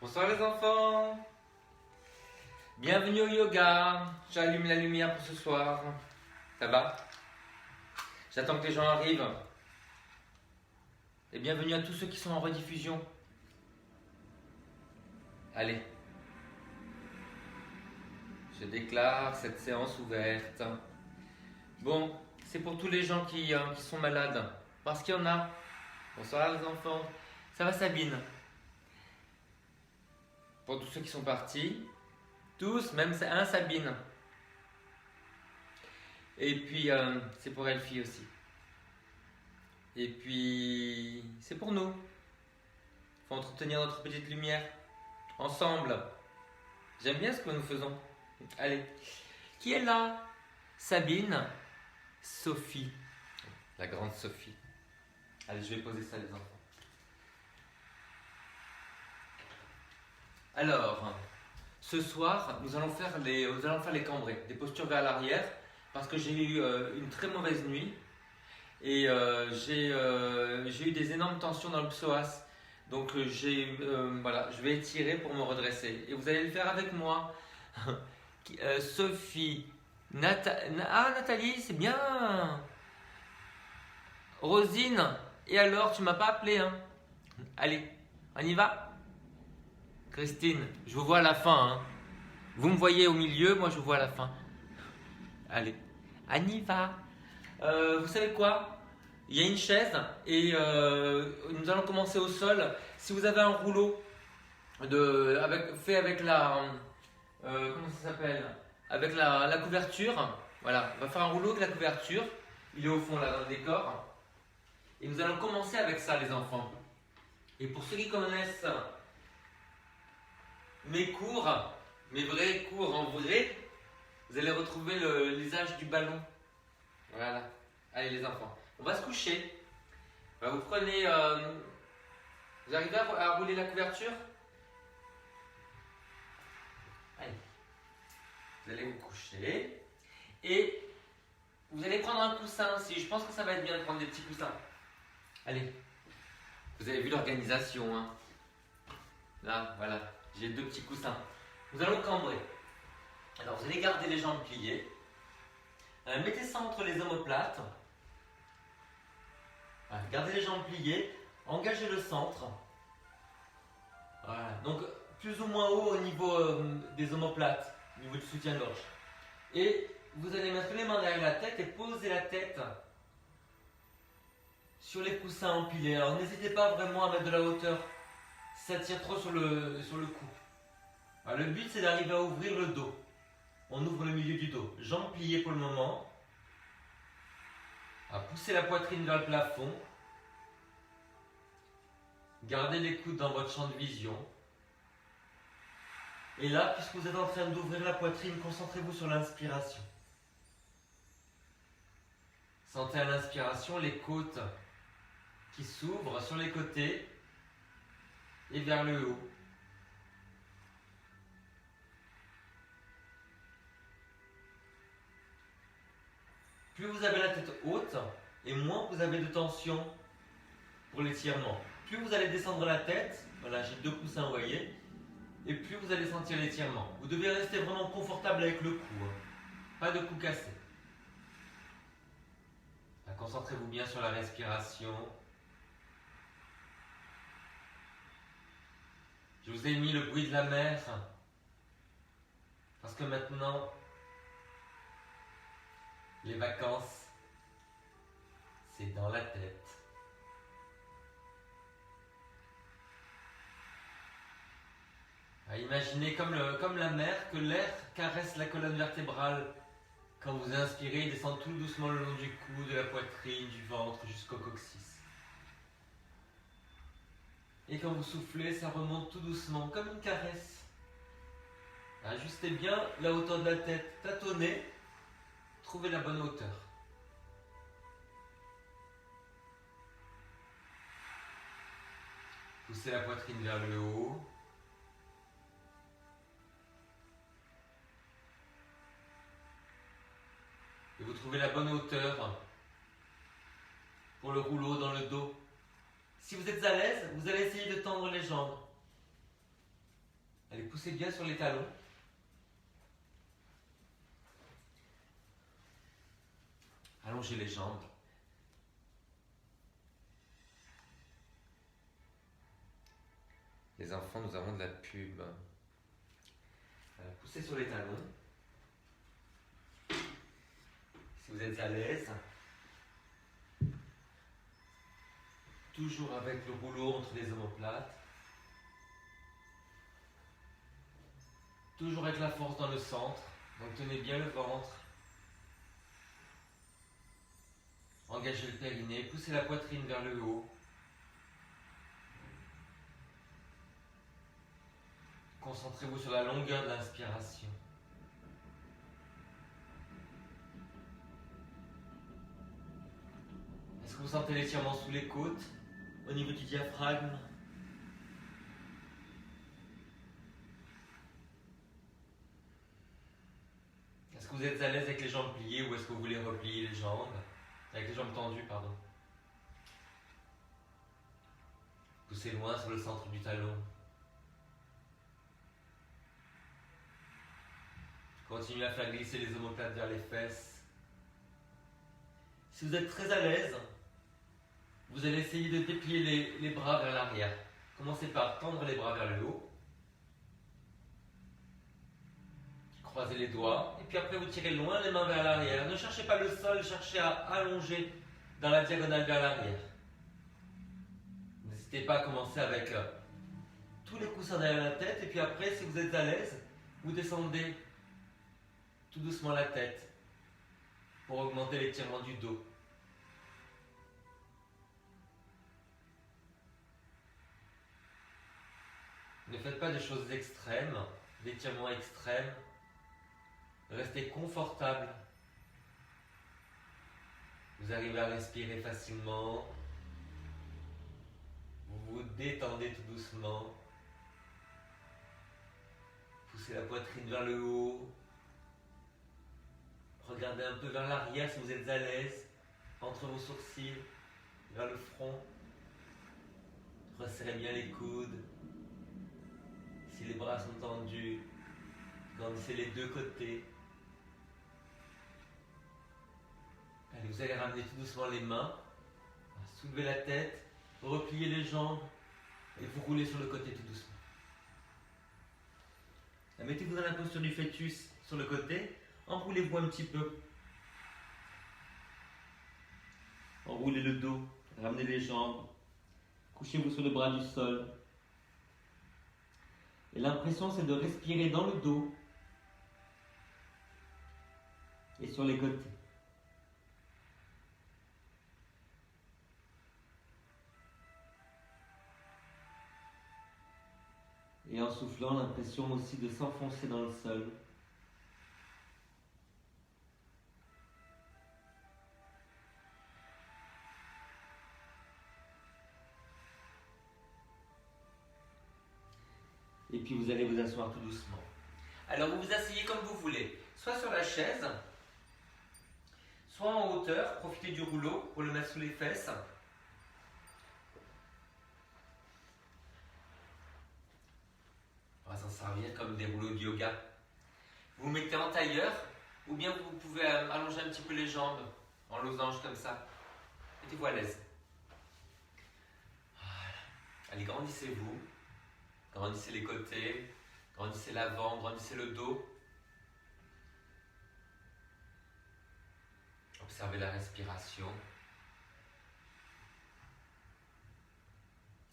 Bonsoir les enfants. Bienvenue au yoga. J'allume la lumière pour ce soir. Ça va? J'attends que les gens arrivent. Et bienvenue à tous ceux qui sont en rediffusion. Allez. Je déclare cette séance ouverte. Bon, c'est pour tous les gens qui sont malades. Parce qu'il y en a. Bonsoir les enfants. Ça va Sabine? Pour tous ceux qui sont partis. Tous, même un Sabine. Et puis, c'est pour Elfie aussi. Et puis, c'est pour nous. Il faut entretenir notre petite lumière. Ensemble. J'aime bien ce que nous faisons. Allez. Qui est là? Sabine. Sophie. La grande Sophie. Allez, je vais poser ça les enfants. Alors, ce soir, nous allons faire les cambrés, des postures vers l'arrière, parce que j'ai eu une très mauvaise nuit et j'ai eu des énormes tensions dans le psoas. Donc voilà, je vais étirer pour me redresser. Et vous allez le faire avec moi. Sophie, Nathalie, c'est bien. Rosine, et alors, tu m'as pas appelé, hein? Allez, on y va? Christine, je vous vois à la fin, hein. Vous me voyez au milieu, moi je vous vois à la fin. Allez, on y va. Vous savez quoi? Il y a une chaise et nous allons commencer au sol. Si vous avez un rouleau fait avec la... comment ça s'appelle? Avec la couverture. Voilà, on va faire un rouleau avec la couverture. Il est au fond là dans le décor. Et nous allons commencer avec ça les enfants. Et pour ceux qui connaissent mes cours, mes vrais cours en vrai, vous allez retrouver l'usage du ballon. Voilà. Allez les enfants, on va se coucher. Vous prenez... vous arrivez à rouler la couverture? Allez. Vous allez vous coucher. Et vous allez prendre un coussin aussi. Je pense que ça va être bien de prendre des petits coussins. Allez. Vous avez vu l'organisation, hein? Là, voilà. J'ai deux petits coussins. Nous allons cambrer. Alors, vous allez garder les jambes pliées. Mettez ça entre les omoplates. Voilà, gardez les jambes pliées. Engagez le centre. Voilà. Donc, plus ou moins haut au niveau des omoplates, au niveau du soutien-gorge. Et vous allez mettre les mains derrière la tête et poser la tête sur les coussins empilés. Alors, n'hésitez pas vraiment à mettre de la hauteur. Ça tire trop sur le cou. Alors, le but c'est d'arriver à ouvrir le dos. On ouvre le milieu du dos. Jambes pliées pour le moment. À pousser la poitrine vers le plafond. Gardez les coudes dans votre champ de vision. Et là, puisque vous êtes en train d'ouvrir la poitrine, concentrez-vous sur l'inspiration. Sentez à l'inspiration les côtes qui s'ouvrent sur les côtés et vers le haut. Plus vous avez la tête haute et moins vous avez de tension pour l'étirement. Plus vous allez descendre la tête, voilà, j'ai deux coussins, vous voyez, et plus vous allez sentir l'étirement. Vous devez rester vraiment confortable avec le cou, hein. Pas de cou cassé. Concentrez-vous bien sur la respiration. Je vous ai mis le bruit de la mer, parce que maintenant, les vacances, c'est dans la tête. Imaginez comme la mer, que l'air caresse la colonne vertébrale. Quand vous inspirez, il descend tout doucement le long du cou, de la poitrine, du ventre jusqu'au coccyx. Et quand vous soufflez, ça remonte tout doucement, comme une caresse. Ajustez bien la hauteur de la tête, tâtonnez, trouvez la bonne hauteur. Poussez la poitrine vers le haut. Et vous trouvez la bonne hauteur pour le rouleau dans le dos. Si vous êtes à l'aise, vous allez essayer de tendre les jambes. Allez, poussez bien sur les talons. Allongez les jambes. Les enfants, nous avons de la pub. Poussez sur les talons. Si vous êtes à l'aise. Toujours avec le rouleau entre les omoplates. Toujours avec la force dans le centre. Donc tenez bien le ventre. Engagez le périnée. Poussez la poitrine vers le haut. Concentrez-vous sur la longueur de l'inspiration. Est-ce que vous sentez l'étirement sous les côtes, au niveau du diaphragme? Est-ce que vous êtes à l'aise avec les jambes pliées ou est-ce que vous voulez replier les jambes? Avec les jambes tendues, pardon. Poussez loin sur le centre du talon. Continuez à faire glisser les omoplates vers les fesses. Si vous êtes très à l'aise, vous allez essayer de déplier les bras vers l'arrière. Commencez par tendre les bras vers le haut. Croisez les doigts. Et puis après, vous tirez loin les mains vers l'arrière. Ne cherchez pas le sol, cherchez à allonger dans la diagonale vers l'arrière. N'hésitez pas à commencer avec tous les coussins derrière la tête. Et puis après, si vous êtes à l'aise, vous descendez tout doucement la tête pour augmenter l'étirement du dos. Ne faites pas de choses extrêmes, d'étirements extrêmes. Restez confortable. Vous arrivez à respirer facilement. Vous vous détendez tout doucement. Poussez la poitrine vers le haut. Regardez un peu vers l'arrière si vous êtes à l'aise, entre vos sourcils, vers le front. Resserrez bien les coudes. Si les bras sont tendus, grandissez les deux côtés. Allez, vous allez ramener tout doucement les mains, soulevez la tête, repliez les jambes et vous roulez sur le côté tout doucement. Mettez-vous dans la posture du fœtus sur le côté, enroulez-vous un petit peu. Enroulez le dos, ramenez les jambes, couchez-vous sur le bras du sol. Et l'impression, c'est de respirer dans le dos et sur les côtés. Et en soufflant, l'impression aussi de s'enfoncer dans le sol. Et puis vous allez vous asseoir tout doucement. Alors vous vous asseyez comme vous voulez, soit sur la chaise, soit en hauteur, profitez du rouleau pour le mettre sous les fesses. On va s'en servir comme des rouleaux de yoga. Vous vous mettez en tailleur, ou bien vous pouvez allonger un petit peu les jambes, en losange comme ça. Mettez-vous à l'aise. Voilà. Allez, grandissez-vous. Grandissez les côtés, grandissez l'avant, grandissez le dos. Observez la respiration.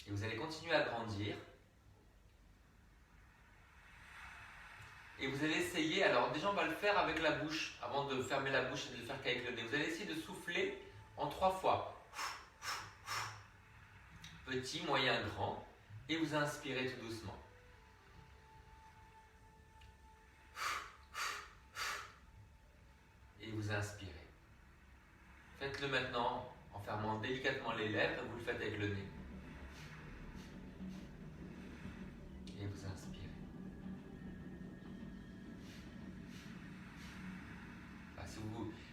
Et vous allez continuer à grandir. Et vous allez essayer, alors déjà on va le faire avec la bouche, avant de fermer la bouche et de le faire qu'avec le nez. Vous allez essayer de souffler en 3 fois. Petit, moyen, grand. Et vous inspirez tout doucement. Et vous inspirez. Faites-le maintenant en fermant délicatement les lèvres. Vous le faites avec le nez. Et vous inspirez.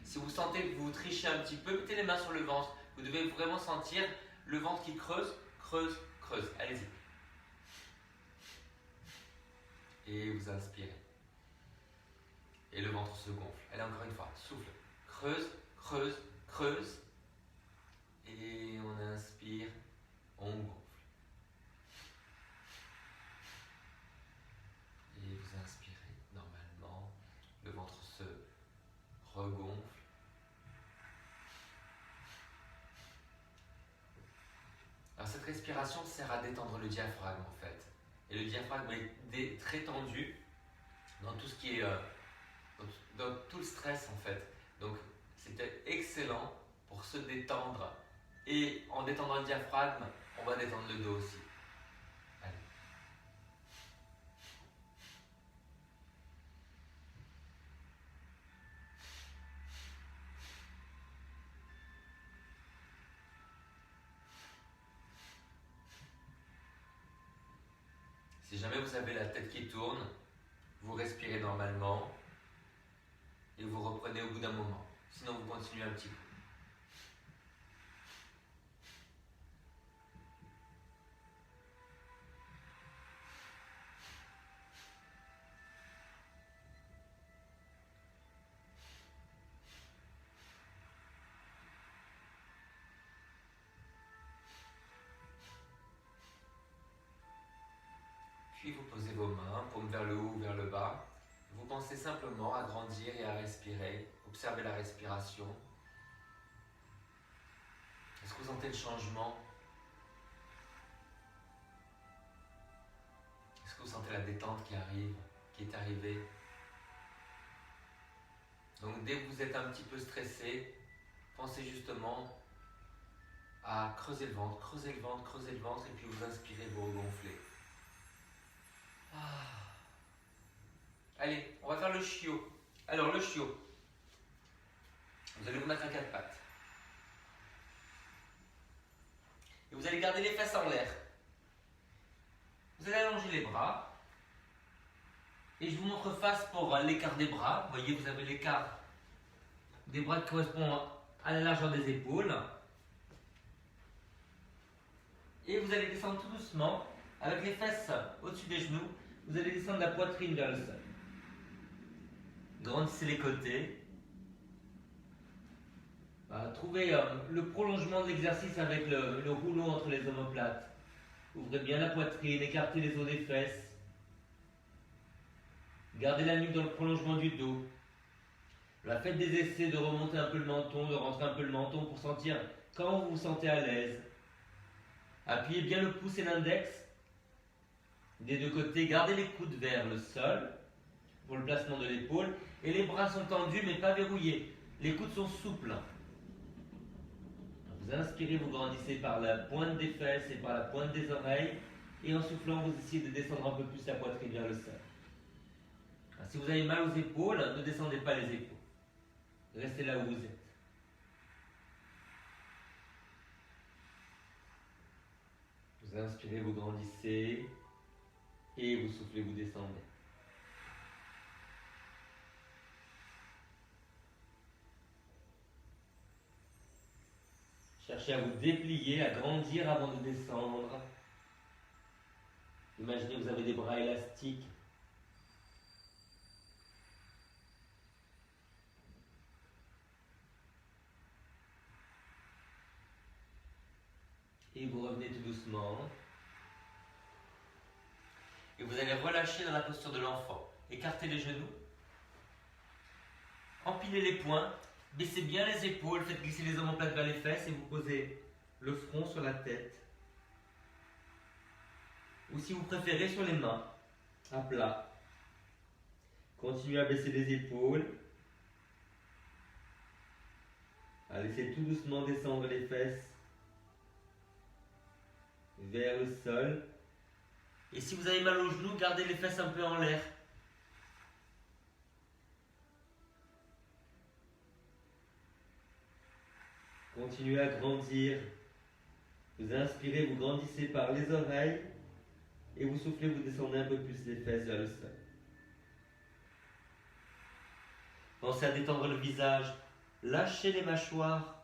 Si vous sentez que vous trichez un petit peu, mettez les mains sur le ventre. Vous devez vraiment sentir le ventre qui creuse, creuse, creuse. Allez-y. Et vous inspirez. Et le ventre se gonfle. Allez, encore une fois, souffle. Creuse, creuse, creuse. Et on inspire, on gonfle. Et vous inspirez normalement, le ventre se regonfle. Alors cette respiration sert à détendre le diaphragme en fait. Et le diaphragme est très tendu dans tout ce qui est dans tout le stress en fait. Donc c'était excellent pour se détendre. Et en détendant le diaphragme, on va détendre le dos aussi. Allez. Si jamais vous avez la tête qui tourne, vous respirez normalement et vous reprenez au bout d'un moment. Sinon, vous continuez un petit peu. Puis vous posez vos mains, paumes vers le haut ou vers le bas. Vous pensez simplement à grandir et à respirer. Observez la respiration. Est-ce que vous sentez le changement? Est-ce que vous sentez la détente qui arrive, qui est arrivée? Donc dès que vous êtes un petit peu stressé, pensez justement à creuser le ventre, creuser le ventre, creuser le ventre, et puis vous inspirez, vous regonflez. Allez, on va faire le chiot. Alors le chiot, vous allez vous mettre à quatre pattes. Et vous allez garder les fesses en l'air. Vous allez allonger les bras. Et je vous montre face pour l'écart des bras. Vous voyez, vous avez l'écart des bras qui correspond à la largeur des épaules. Et vous allez descendre tout doucement avec les fesses au-dessus des genoux. Vous allez descendre la poitrine vers le sol. Grandissez les côtés. Trouvez le prolongement de l'exercice avec le rouleau entre les omoplates. Ouvrez bien la poitrine, écartez les os des fesses. Gardez la nuque dans le prolongement du dos. Faites des essais de remonter un peu le menton, de rentrer un peu le menton pour sentir quand vous vous sentez à l'aise. Appuyez bien le pouce et l'index des deux côtés. Gardez les coudes vers le sol pour le placement de l'épaule. Et les bras sont tendus mais pas verrouillés. Les coudes sont souples. Vous inspirez, vous grandissez par la pointe des fesses et par la pointe des oreilles. Et en soufflant, vous essayez de descendre un peu plus la poitrine vers le sol. Si vous avez mal aux épaules, ne descendez pas les épaules. Restez là où vous êtes. Vous inspirez, vous grandissez. Et vous soufflez, vous descendez. Cherchez à vous déplier, à grandir avant de descendre. Imaginez que vous avez des bras élastiques. Et vous revenez tout doucement. Et vous allez relâcher dans la posture de l'enfant. Écartez les genoux. Empilez les poings. Baissez bien les épaules. Faites glisser les omoplates vers les fesses et vous posez le front sur la tête. Ou si vous préférez, sur les mains, à plat. Continuez à baisser les épaules. À laisser tout doucement descendre les fesses vers le sol. Et si vous avez mal aux genoux, gardez les fesses un peu en l'air. Continuez à grandir. Vous inspirez, vous grandissez par les oreilles. Et vous soufflez, vous descendez un peu plus les fesses vers le sol. Pensez à détendre le visage. Lâchez les mâchoires.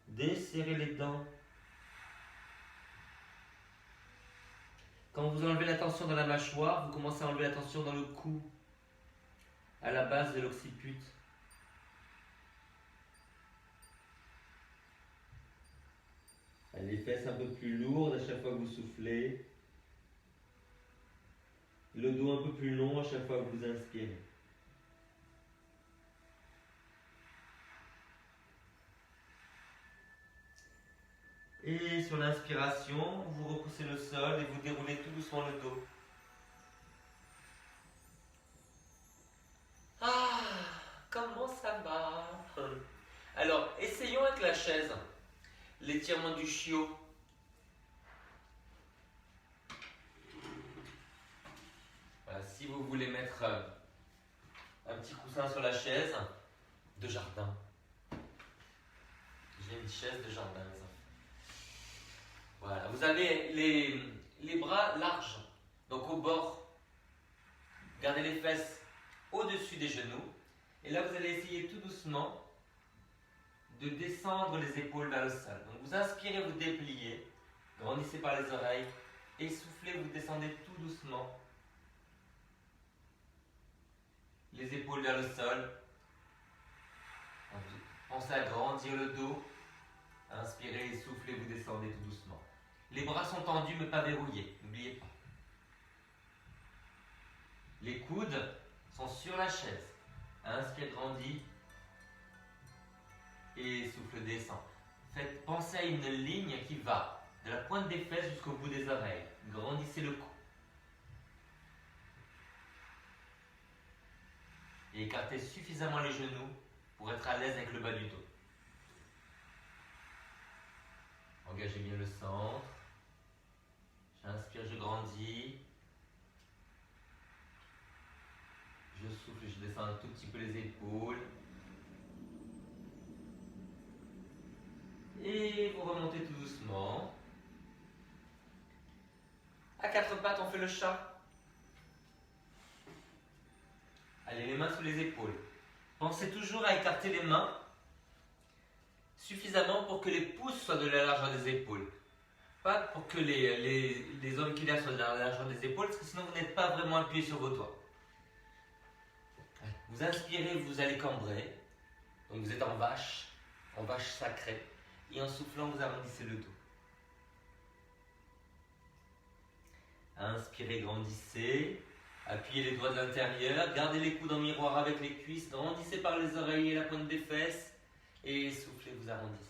Desserrez les dents. Quand vous enlevez la tension dans la mâchoire, vous commencez à enlever la tension dans le cou, à la base de l'occiput. Les fesses un peu plus lourdes à chaque fois que vous soufflez. Le dos un peu plus long à chaque fois que vous inspirez. Et sur l'inspiration, vous repoussez le sol et vous déroulez tout doucement le dos. Ah, comment ça va? Alors, essayons avec la chaise. L'étirement du chiot. Voilà, si vous voulez mettre un petit coussin sur la chaise de jardin. J'ai une chaise de jardin, les enfants. Voilà, vous avez les bras larges, donc au bord. Gardez les fesses au-dessus des genoux. Et là, vous allez essayer tout doucement de descendre les épaules vers le sol. Donc vous inspirez, vous dépliez, grandissez par les oreilles, et soufflez, vous descendez tout doucement. Les épaules vers le sol. Pensez à grandir le dos. Inspirez et soufflez, vous descendez tout doucement. Les bras sont tendus mais pas verrouillés, n'oubliez pas. Les coudes sont sur la chaise. Inspire, grandis. Et souffle, descend. Pensez à une ligne qui va de la pointe des fesses jusqu'au bout des oreilles. Grandissez le cou. Et écartez suffisamment les genoux pour être à l'aise avec le bas du dos. Engagez bien le centre. J'inspire, je grandis. Je souffle, je descends un tout petit peu les épaules. Et vous remontez tout doucement. À quatre pattes, on fait le chat. Allez, les mains sous les épaules. Pensez toujours à écarter les mains suffisamment pour que les pouces soient de la largeur des épaules. Pas pour que les auriculaires soient de la largeur des épaules, parce que sinon vous n'êtes pas vraiment appuyé sur vos doigts. Vous inspirez, vous allez cambrer. Donc vous êtes en vache sacrée. Et en soufflant, vous arrondissez le dos. Inspirez, grandissez. Appuyez les doigts de l'intérieur. Gardez les coudes en miroir avec les cuisses. Grandissez par les oreilles et la pointe des fesses. Et soufflez, vous arrondissez.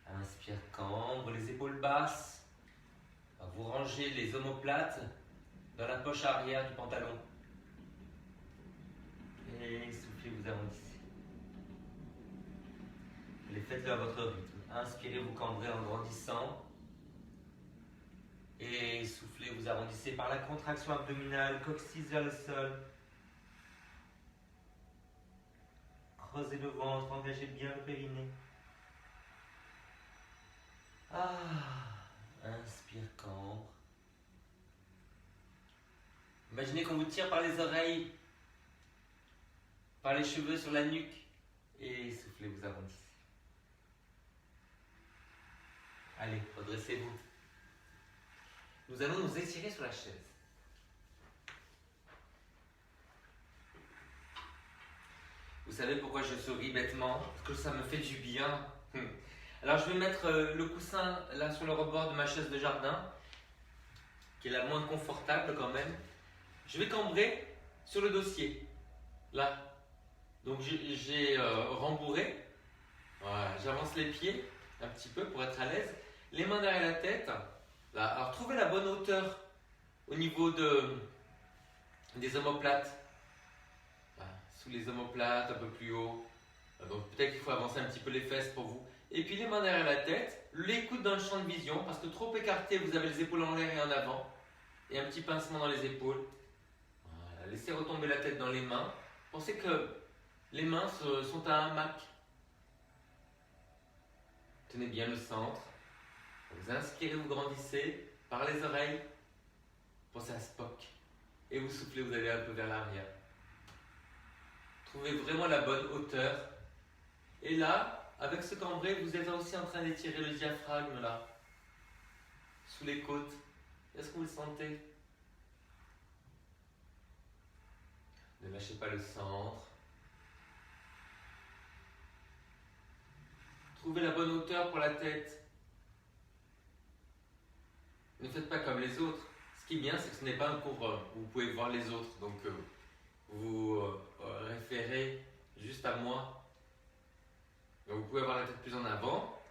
Inspire, cambre, les épaules basses. Vous rangez les omoplates dans la poche arrière du pantalon. Et soufflez, vous arrondissez. Et faites-le à votre rythme. Inspirez, vous cambrez en grandissant. Et soufflez, vous arrondissez par la contraction abdominale, coccyx vers le sol. Creusez le ventre, engagez bien le périnée. Inspire, cambre. Imaginez qu'on vous tire par les oreilles, par les cheveux sur la nuque. Et soufflez, vous arrondissez. Allez, redressez-vous. Nous allons nous étirer sur la chaise. Vous savez pourquoi je souris bêtement? Parce que ça me fait du bien. Alors je vais mettre le coussin là sur le rebord de ma chaise de jardin, qui est la moins confortable quand même. Je vais cambrer sur le dossier, là. Donc j'ai rembourré. Voilà, j'avance les pieds un petit peu pour être à l'aise. Les mains derrière la tête. Là. Alors trouvez la bonne hauteur au niveau des omoplates. Voilà, sous les omoplates, un peu plus haut. Donc peut-être qu'il faut avancer un petit peu les fesses pour vous. Et puis les mains derrière la tête, les coudes dans le champ de vision, parce que trop écarté, vous avez les épaules en l'air et en avant. Et un petit pincement dans les épaules. Voilà, laissez retomber la tête dans les mains. Pensez que les mains sont à un hamac. Tenez bien le centre. Vous inspirez, vous grandissez par les oreilles. Pensez à Spock. Et vous soufflez, vous allez un peu vers l'arrière. Trouvez vraiment la bonne hauteur. Et là, avec ce cambré, vous êtes aussi en train d'étirer le diaphragme là, sous les côtes. Est-ce que vous le sentez? Ne lâchez pas le centre. Trouvez la bonne hauteur pour la tête. Ne faites pas comme les autres. Ce qui est bien, c'est que ce n'est pas un cours où vous pouvez voir les autres. Donc, vous référez juste à moi. Donc, vous pouvez avoir la tête plus en avant,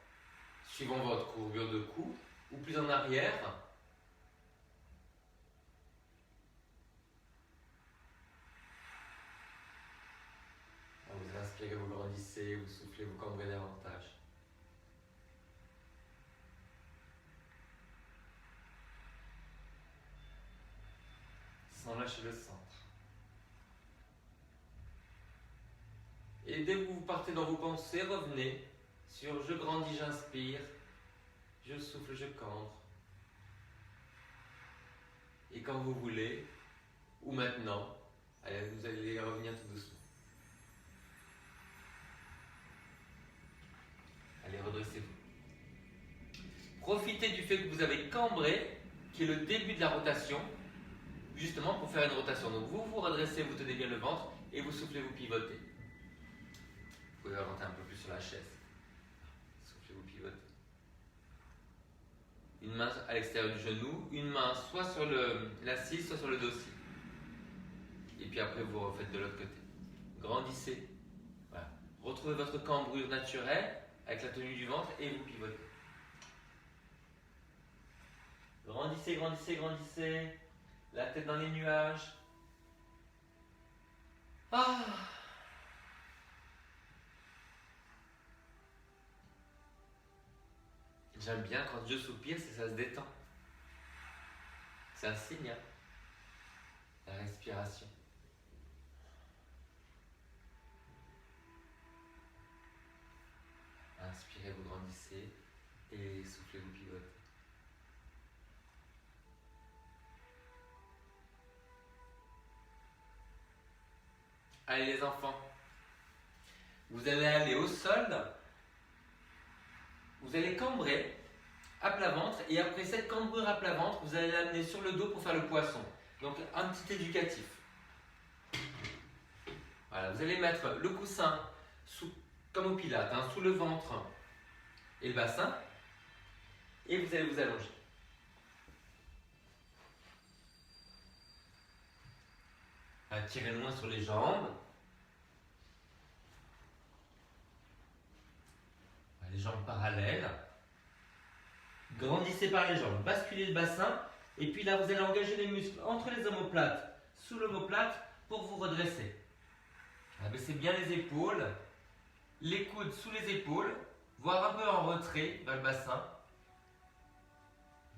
suivant votre courbure de cou, ou plus en arrière. Vous inspirez, vous grandissez, vous soufflez, vous cambrez davantage. Sans lâcher le centre. Et dès que vous partez dans vos pensées, revenez sur je grandis, j'inspire, je souffle, je cambre. Et quand vous voulez, ou maintenant, allez, vous allez revenir tout doucement. Allez, redressez-vous. Profitez du fait que vous avez cambré, qui est le début de la rotation, justement pour faire une rotation. Donc vous vous redressez, vous tenez bien le ventre, et vous soufflez, vous pivotez. Vous pouvez orienter un peu plus sur la chaise. Soufflez, vous pivotez. Une main à l'extérieur du genou, une main soit sur l'assise, soit sur le dossier. Et puis après, vous refaites de l'autre côté. Grandissez. Voilà. Retrouvez votre cambrure naturelle avec la tenue du ventre et vous pivotez. Grandissez, grandissez, grandissez. La tête dans les nuages. Ah! J'aime bien quand Dieu soupire, c'est ça se détend. C'est un signe, hein? La respiration. Inspirez, vous grandissez et soufflez, vous pivotez. Allez les enfants, vous allez aller au sol, vous allez cambrer à plat ventre et après cette cambrure à plat ventre, vous allez l'amener sur le dos pour faire le poisson. Donc un petit éducatif. Voilà, vous allez mettre le coussin comme au pilates, hein, sous le ventre et le bassin et vous allez vous allonger. Tirez loin sur les jambes. Les jambes parallèles. Grandissez par les jambes, basculez le bassin et puis là vous allez engager les muscles entre les omoplates, sous l'omoplate pour vous redresser. Abaissez bien les épaules, les coudes sous les épaules, voire un peu en retrait vers le bassin.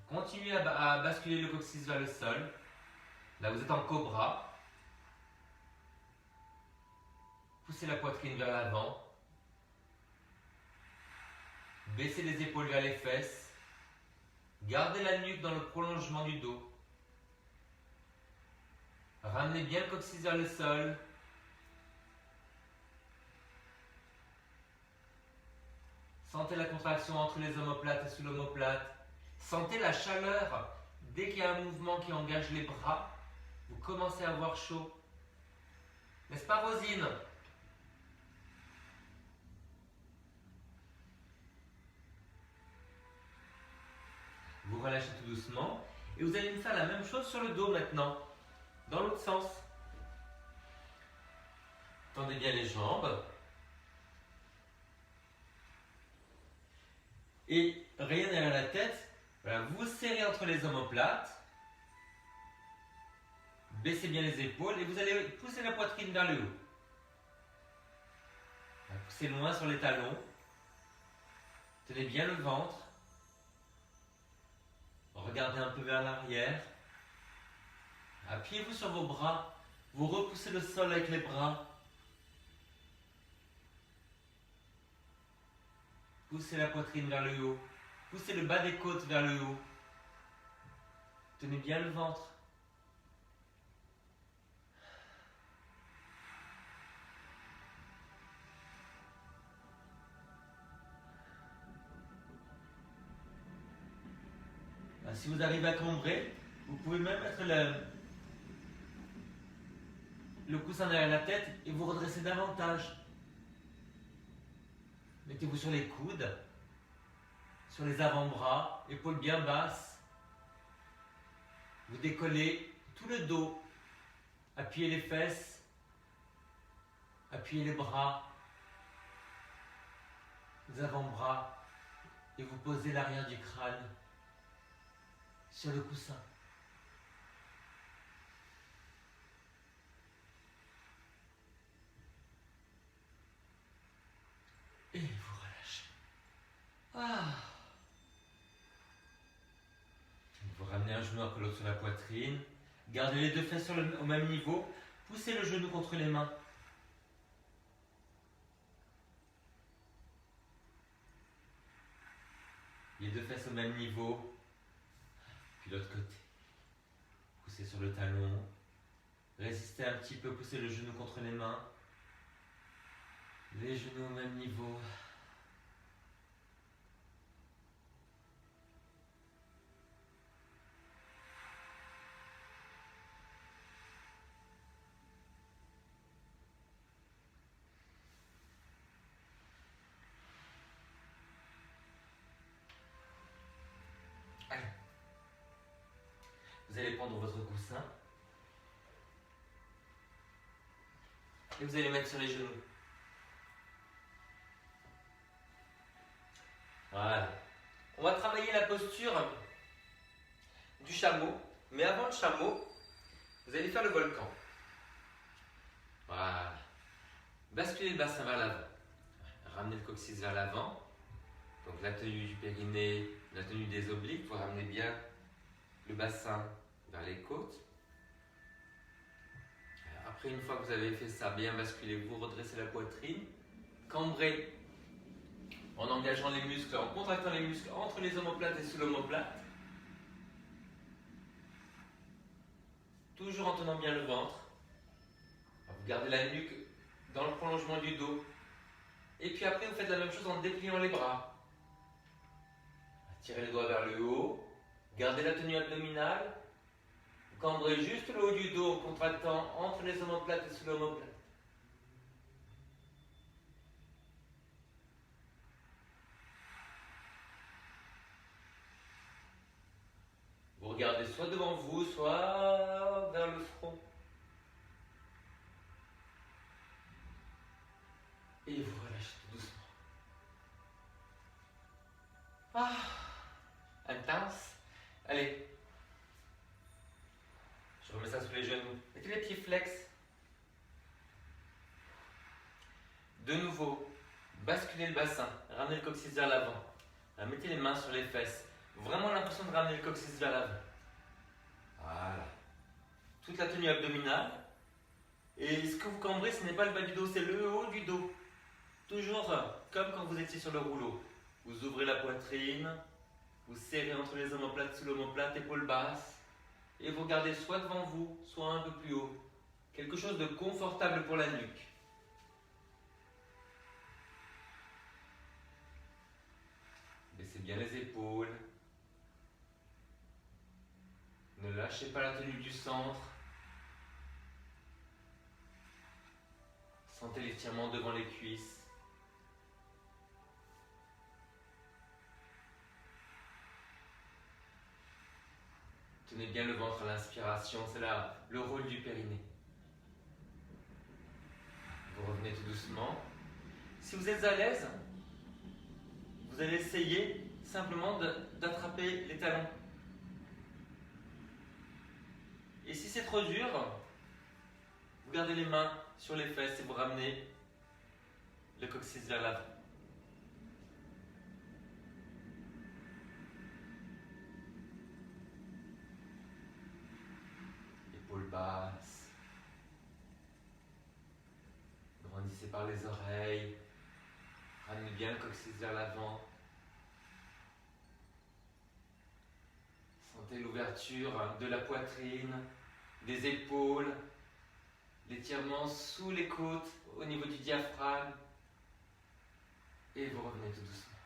Continuez à basculer le coccyx vers le sol. Là vous êtes en cobra. Poussez la poitrine vers l'avant. Baissez les épaules vers les fesses. Gardez la nuque dans le prolongement du dos. Ramenez bien le coccyx vers le sol. Sentez la contraction entre les omoplates et sous l'omoplate. Sentez la chaleur. Dès qu'il y a un mouvement qui engage les bras, vous commencez à avoir chaud. N'est-ce pas, Rosine? Vous relâchez tout doucement et vous allez me faire la même chose sur le dos maintenant, dans l'autre sens. Tendez bien les jambes. Et rien derrière la tête. Voilà, vous serrez entre les omoplates. Baissez bien les épaules et vous allez pousser la poitrine vers le haut. Poussez loin sur les talons. Tenez bien le ventre. Regardez un peu vers l'arrière. Appuyez-vous sur vos bras. Vous repoussez le sol avec les bras. Poussez la poitrine vers le haut. Poussez le bas des côtes vers le haut. Tenez bien le ventre. Si vous arrivez à cambrer, vous pouvez même mettre le coussin derrière la tête et vous redresser davantage. Mettez-vous sur les coudes, sur les avant-bras, épaules bien basses. Vous décollez tout le dos. Appuyez les fesses. Appuyez les bras. Les avant-bras. Et vous posez l'arrière du crâne sur le coussin. Et vous relâchez. Vous ramenez un genou après l'autre sur la poitrine. Gardez les deux fesses au même niveau. Poussez le genou contre les mains. Les deux fesses au même niveau. Puis l'autre côté. Poussez sur le talon. Résistez un petit peu, poussez le genou contre les mains. Les genoux au même niveau. Allez. Vous allez prendre votre coussin. Et vous allez mettre sur les genoux. Voilà. On va travailler la posture du chameau. Mais avant le chameau, vous allez faire le volcan. Voilà. Basculez le bassin vers l'avant. Ramenez le coccyx vers l'avant. Donc la tenue du périnée, la tenue des obliques. Vous ramenez bien le bassin vers les côtes. Après, une fois que vous avez fait ça, bien basculez, vous redressez la poitrine. Cambrez en engageant les muscles, en contractant les muscles entre les omoplates et sous l'omoplate. Toujours en tenant bien le ventre. Vous gardez la nuque dans le prolongement du dos. Et puis après, vous faites la même chose en dépliant les bras. Tirez les doigts vers le haut. Gardez la tenue abdominale. Cambrez juste le haut du dos en contractant entre les omoplates et sous l'omoplate. Vous regardez soit devant vous, soit vers le front. Et vous relâchez tout doucement. Intense. Allez. Je remets ça sous les genoux. Mettez les pieds flex. De nouveau, basculez le bassin. Ramenez le coccyx vers l'avant. Mettez les mains sur les fesses. Vraiment l'impression de ramener le coccyx vers l'avant. Voilà. Toute la tenue abdominale. Et ce que vous cambrez, ce n'est pas le bas du dos, c'est le haut du dos. Toujours comme quand vous étiez sur le rouleau. Vous ouvrez la poitrine. Vous serrez entre les omoplates, sous l'omoplate, épaules basses. Et vous regardez soit devant vous, soit un peu plus haut. Quelque chose de confortable pour la nuque. Baissez bien les épaules. Ne lâchez pas la tenue du centre. Sentez l'étirement devant les cuisses. Tenez bien le ventre à l'inspiration, c'est là le rôle du périnée. Vous revenez tout doucement. Si vous êtes à l'aise, vous allez essayer simplement d'attraper les talons. Et si c'est trop dur, vous gardez les mains sur les fesses et vous ramenez le coccyx vers l'avant. Épaules basses. Grandissez par les oreilles. Ramenez bien le coccyx vers l'avant. Sentez l'ouverture de la poitrine, des épaules, l'étirement sous les côtes, au niveau du diaphragme. Et vous revenez tout doucement.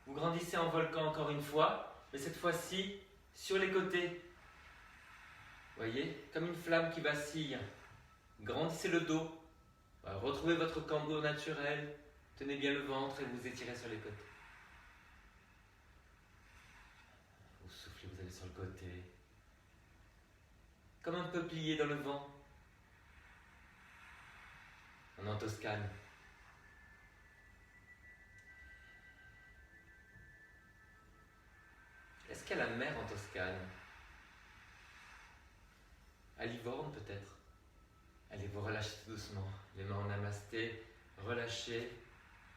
Vous Grandissez en volcan encore une fois, mais cette fois-ci sur les côtés. Voyez, comme une flamme qui vacille. Grandissez le dos. Retrouvez votre cambrure naturelle. Tenez bien le ventre et vous étirez sur les côtés. Vous soufflez, vous allez sur le côté. Comme un peuplier dans le vent. On est en Toscane. Est-ce qu'il y a la mer en Toscane? À Livorno peut-être. Allez, vous relâchez tout doucement. Les mains en namasté. Relâchez.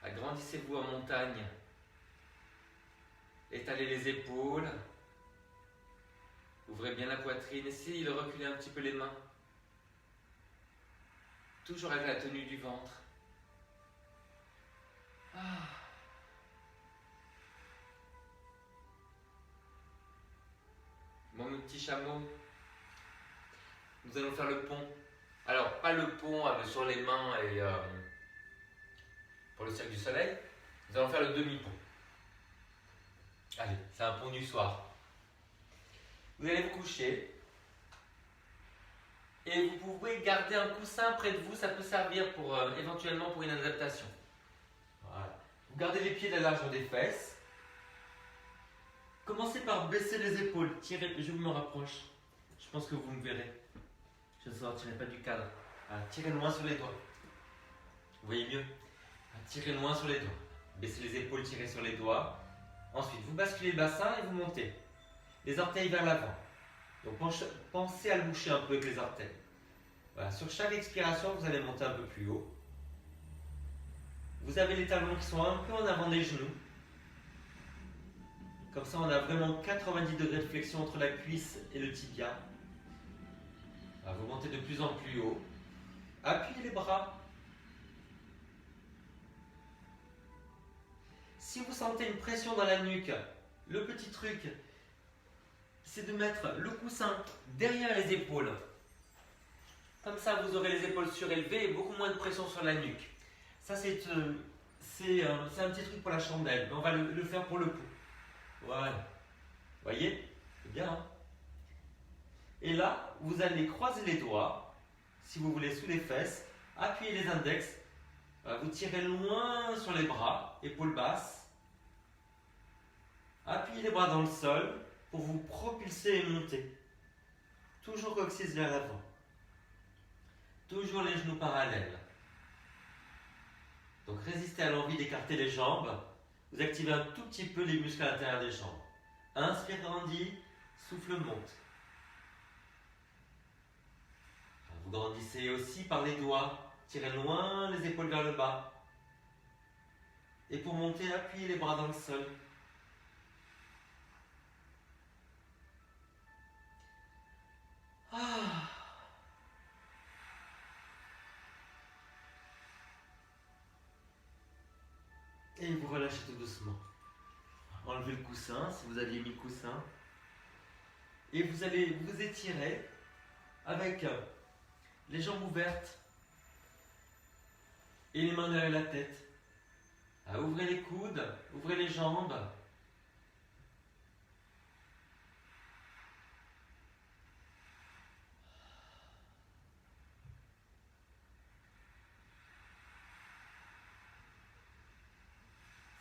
Agrandissez-vous en montagne. Étalez les épaules. Ouvrez bien la poitrine. Essayez de reculer un petit peu les mains. Toujours avec la tenue du ventre. Ah. Mon petit chameau. Nous allons faire le pont. Alors, pas le pont sur les mains et pour le cercle du soleil. Nous allons faire le demi-pont. Allez, c'est un pont du soir. Vous allez vous coucher. Et vous pouvez garder un coussin près de vous. Ça peut servir pour éventuellement pour une adaptation. Voilà. Vous gardez les pieds de la largeur des fesses. Commencez par baisser les épaules. Tirez, je me rapproche. Je pense que vous me verrez. Je ne sortirai pas du cadre. Tirez loin sur les doigts. Vous voyez mieux? Tirez loin sur les doigts. Baissez les épaules, tirez sur les doigts. Ensuite, vous basculez le bassin et vous montez. Les orteils vers l'avant. Donc pensez à le boucher un peu avec les orteils. Voilà. Sur chaque expiration, vous allez monter un peu plus haut. Vous avez les talons qui sont un peu en avant des genoux. Comme ça, on a vraiment 90 degrés de flexion entre la cuisse et le tibia. Vous montez de plus en plus haut. Appuyez les bras. Si vous sentez une pression dans la nuque, le petit truc, c'est de mettre le coussin derrière les épaules. Comme ça, vous aurez les épaules surélevées et beaucoup moins de pression sur la nuque. Ça, c'est un petit truc pour la chandelle, mais on va le faire pour le pouls. Voilà. Vous voyez? C'est bien, hein? Et là, vous allez croiser les doigts, si vous voulez, sous les fesses, appuyez les index, vous tirez loin sur les bras, épaules basses, appuyez les bras dans le sol pour vous propulser et monter. Toujours coccyx vers l'avant. Toujours les genoux parallèles. Donc résistez à l'envie d'écarter les jambes. Vous activez un tout petit peu les muscles à l'intérieur des jambes. Inspire, grandit, souffle, monte. Vous grandissez aussi par les doigts. Tirez loin les épaules vers le bas. Et pour monter, appuyez les bras dans le sol. Ah. Et vous relâchez tout doucement. Enlevez le coussin, si vous aviez mis le coussin. Et vous allez vous étirer avec les jambes ouvertes et les mains derrière la tête. Ouvrez les coudes, ouvrez les jambes.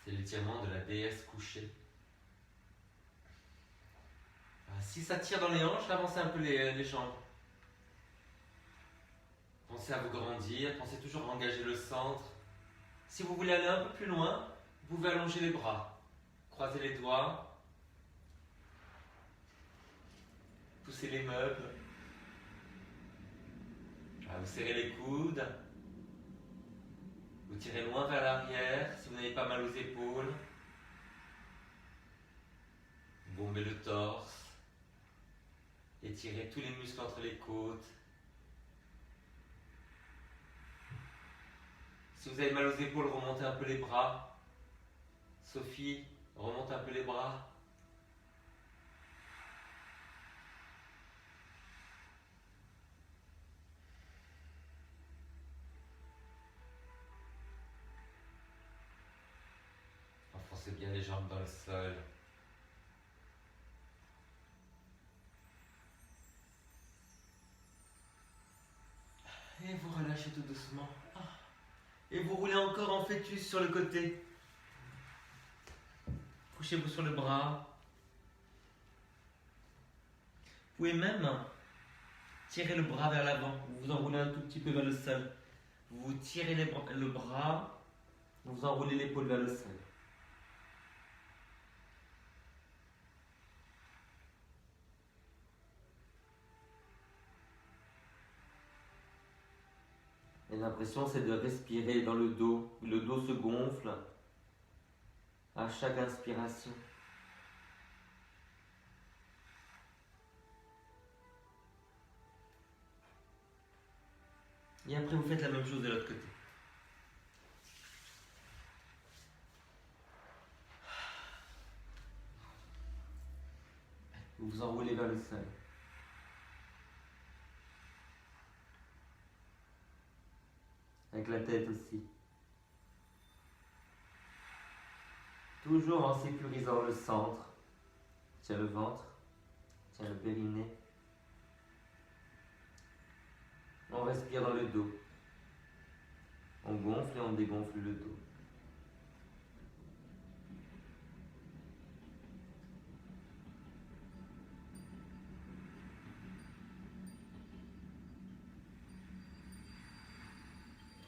C'est l'étirement de la déesse couchée. Si ça tire dans les hanches, avancez un peu les jambes. Pensez à vous grandir, pensez toujours à engager le centre. Si vous voulez aller un peu plus loin, vous pouvez allonger les bras. Croisez les doigts. Poussez les meubles. Vous serrez les coudes. Vous tirez loin vers l'arrière si vous n'avez pas mal aux épaules. Bombez le torse. Étirez tous les muscles entre les côtes. Si vous avez mal aux épaules, remontez un peu les bras. Sophie, remonte un peu les bras. Renforcez bien les jambes dans le sol. Et vous relâchez tout doucement. Et vous roulez encore en fœtus sur le côté. Couchez-vous sur le bras. Vous pouvez même tirer le bras vers l'avant. Vous vous enroulez un tout petit peu vers le sol. Vous tirez le bras. Vous enroulez l'épaule vers le sol. Et l'impression, c'est de respirer dans le dos. Le dos se gonfle à chaque inspiration. Et après, vous faites la même chose de l'autre côté. Vous vous enroulez vers le sol. Avec la tête aussi. Toujours en sécurisant le centre. Tiens le ventre. Tiens le périnée. On respire dans le dos. On gonfle et on dégonfle le dos.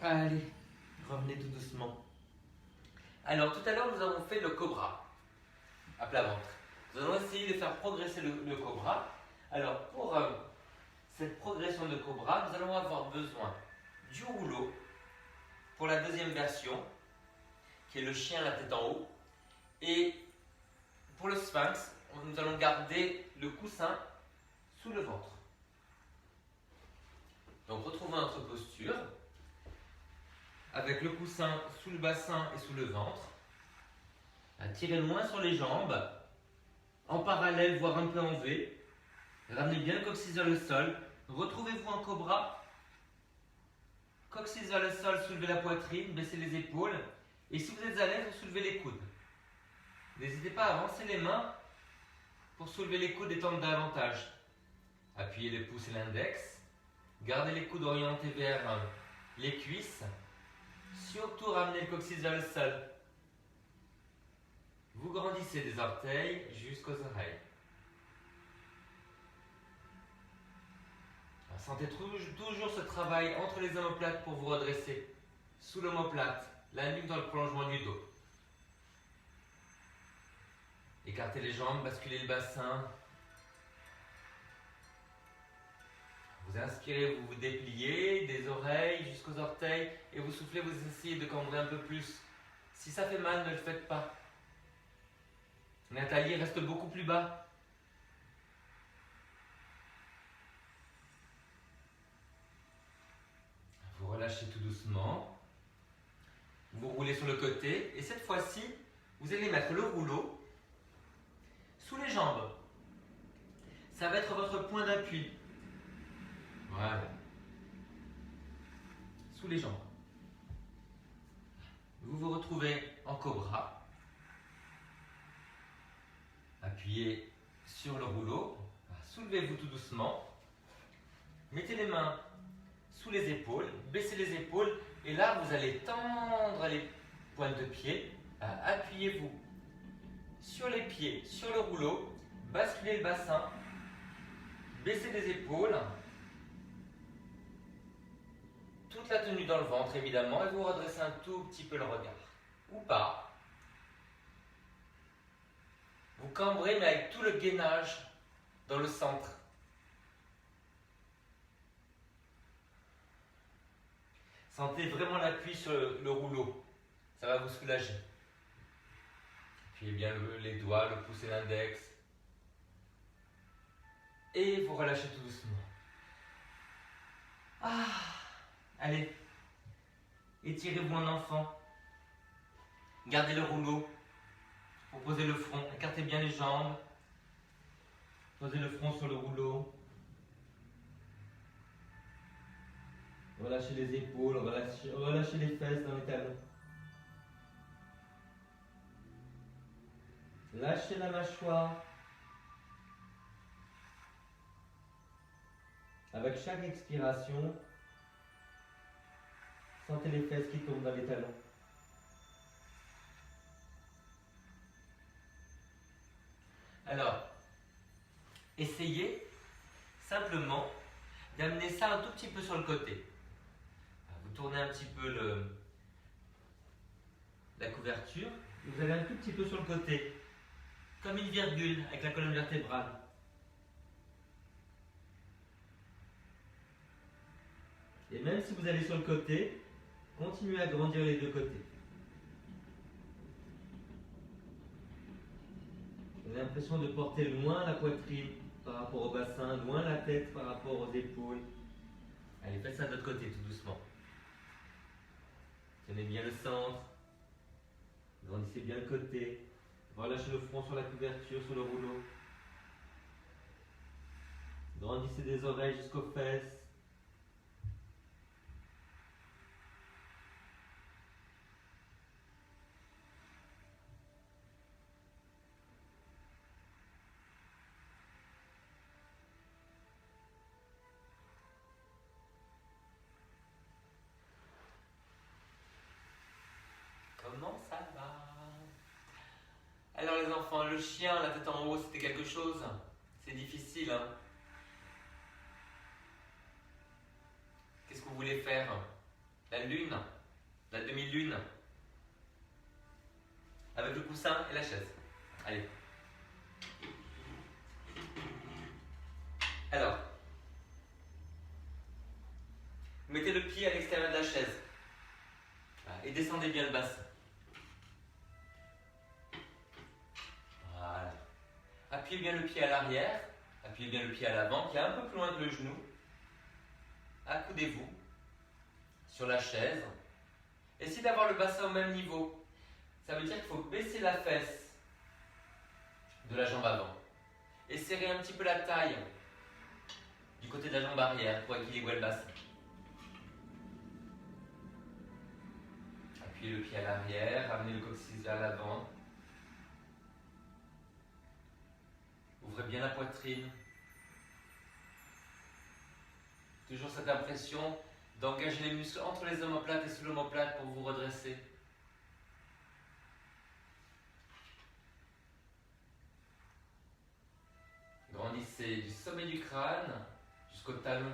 Allez, revenez tout doucement. Alors, tout à l'heure, nous avons fait le cobra à plat ventre. Nous allons essayer de faire progresser le cobra. Alors, pour cette progression de cobra, nous allons avoir besoin du rouleau pour la deuxième version, qui est le chien la tête en haut. Et pour le sphinx, nous allons garder le coussin sous le ventre. Donc, retrouvons notre posture avec le coussin sous le bassin et sous le ventre. Tirez moins sur les jambes, en parallèle, voire un peu en V. Ramenez bien le coccyx vers le sol. Retrouvez-vous en cobra. Coccyx vers le sol, soulevez la poitrine, baissez les épaules. Et si vous êtes à l'aise, vous soulevez les coudes. N'hésitez pas à avancer les mains pour soulever les coudes et tendre davantage. Appuyez les pouces et l'index. Gardez les coudes orientés vers les cuisses. Surtout ramenez le coccyx vers le sol. Vous grandissez des orteils jusqu'aux oreilles. Sentez toujours ce travail entre les omoplates pour vous redresser. Sous l'omoplate, la nuque dans le prolongement du dos. Écartez les jambes, basculez le bassin. Vous inspirez, vous vous dépliez des oreilles jusqu'aux orteils et vous soufflez, vous essayez de cambrer un peu plus. Si ça fait mal, ne le faites pas. Nathalie reste beaucoup plus bas. Vous relâchez tout doucement. Vous roulez sur le côté et cette fois-ci, vous allez mettre le rouleau sous les jambes. Ça va être votre point d'appui. Voilà. Sous les jambes. Vous vous retrouvez en cobra. Appuyez sur le rouleau. Soulevez-vous tout doucement. Mettez les mains sous les épaules. Baissez les épaules. Et là, vous allez tendre les pointes de pied. Appuyez-vous sur les pieds, sur le rouleau. Basculez le bassin. Baissez les épaules. Toute la tenue dans le ventre, évidemment. Et vous redressez un tout petit peu le regard. Ou pas. Vous cambrez, mais avec tout le gainage dans le centre. Sentez vraiment l'appui sur le rouleau. Ça va vous soulager. Appuyez bien les doigts, le pouce et l'index. Et vous relâchez tout doucement. Allez. Étirez-vous en enfant. Gardez le rouleau. Posez le front, écartez bien les jambes. Posez le front sur le rouleau. Relâchez les épaules, relâchez les fesses dans les talons. Lâchez la mâchoire. Avec chaque expiration, sentez les fesses qui tombent dans les talons. Alors, essayez simplement d'amener ça un tout petit peu sur le côté. Vous tournez un petit peu la couverture, vous allez un tout petit peu sur le côté, comme une virgule avec la colonne vertébrale. Et même si vous allez sur le côté, continuez à grandir les deux côtés. Vous avez l'impression de porter loin la poitrine par rapport au bassin, loin la tête par rapport aux épaules. Allez, faites ça de l'autre côté, tout doucement. Tenez bien le centre. Grandissez bien le côté. Relâchez le front sur la couverture, sur le rouleau. Grandissez des oreilles jusqu'aux fesses. Comment ça va? Alors les enfants, le chien, la tête en haut, c'était quelque chose? C'est difficile, hein? Qu'est-ce que vous voulez faire? La lune? La demi-lune? Avec le coussin et la chaise. Allez. Alors, mettez le pied à l'extérieur de la chaise. Voilà, et descendez bien le bassin. Voilà. Appuyez bien le pied à l'arrière. Appuyez bien le pied à l'avant, qui est un peu plus loin que le genou. Accoudez-vous sur la chaise. Essayez d'avoir le bassin au même niveau. Ça veut dire qu'il faut baisser la fesse de la jambe avant. Et serrer un petit peu la taille du côté de la jambe arrière pour équilibrer le bassin. Appuyez le pied à l'arrière, ramenez le coccyx vers l'avant. Ouvrez bien la poitrine. Toujours cette impression d'engager les muscles entre les omoplates et sous l'omoplate pour vous redresser. Grandissez du sommet du crâne jusqu'au talon.